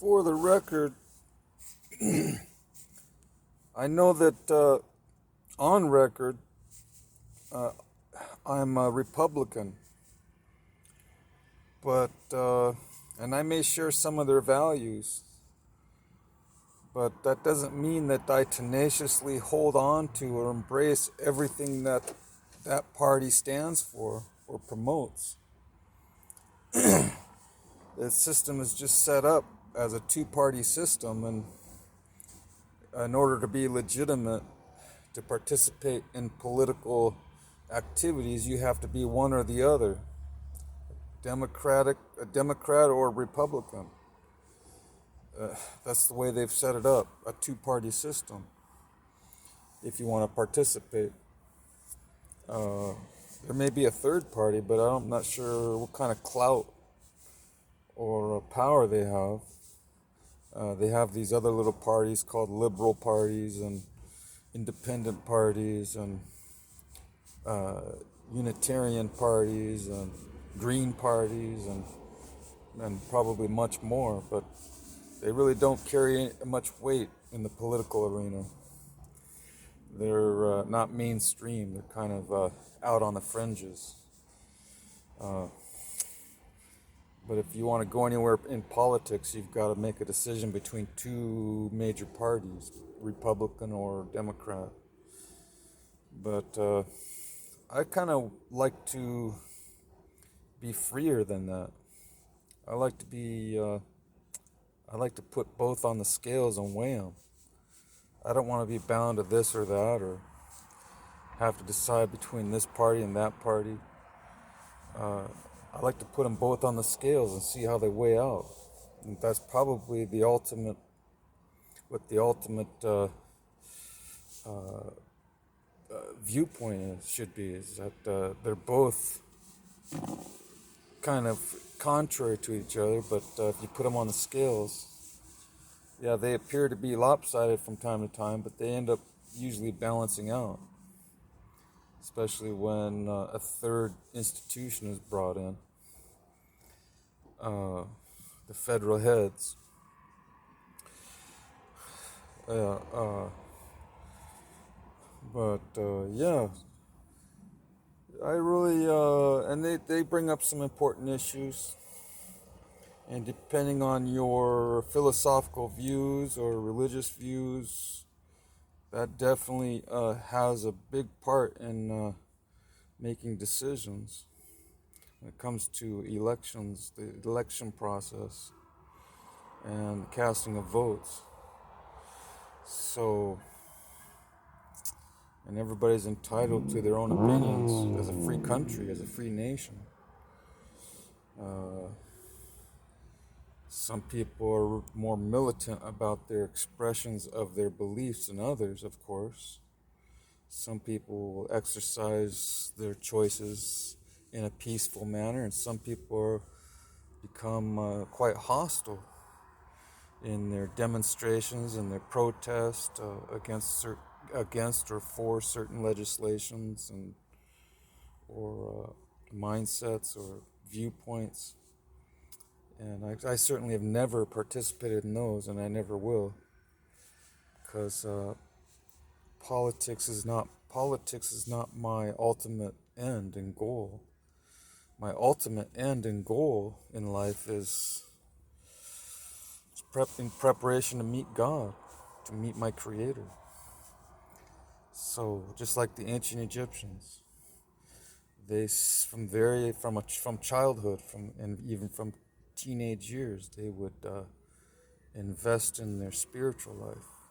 For the record, I know that on record, uh, I'm a Republican, but and I may share some of their values, but that doesn't mean that I tenaciously hold on to or embrace everything that that party stands for or promotes. The system is just set up as a two-party system, and in order to be legitimate, to participate in political activities, you have to be one or the other, a Democrat or a Republican. That's the way they've set it up, a two-party system. If you want to participate, uh, there may be a third party, but I'm not sure what kind of clout or power they have. They have these other little parties called liberal parties and independent parties and uh, Unitarian parties and Green parties and probably much more, but they really don't carry much weight in the political arena. They're not mainstream. They're kind of out on the fringes. Uh, but if you want to go anywhere in politics, you've got to make a decision between two major parties, Republican or Democrat. But I kind of like to be freer than that. I like to be. I like to put both on the scales and weigh them. I don't want to be bound to this or that, or have to decide between this party and that party. Uh, I like to put them both on the scales and see how they weigh out. And that's probably the ultimate, what the ultimate viewpoint should be, is that they're both kind of contrary to each other, but if you put them on the scales, yeah, they appear to be lopsided from time to time, but they end up usually balancing out, especially when a third institution is brought in, the federal heads. Yeah, but yeah, I really, and they bring up some important issues. And depending on your philosophical views or religious views, that definitely has a big part in making decisions when it comes to elections, the election process, and casting of votes. So, and everybody's entitled to their own opinions as a free country, as a free nation. Uh, Some people are more militant about their expressions of their beliefs than others, of course. Some people will exercise their choices in a peaceful manner, and some people become quite hostile in their demonstrations and their protest against or for certain legislations and or mindsets or viewpoints. And I certainly have never participated in those, and I never will, because politics is not my ultimate end and goal. My ultimate end and goal in life is in preparation to meet God, to meet my Creator. So just like the ancient Egyptians, they from childhood, and even from teenage years, they would invest in their spiritual life.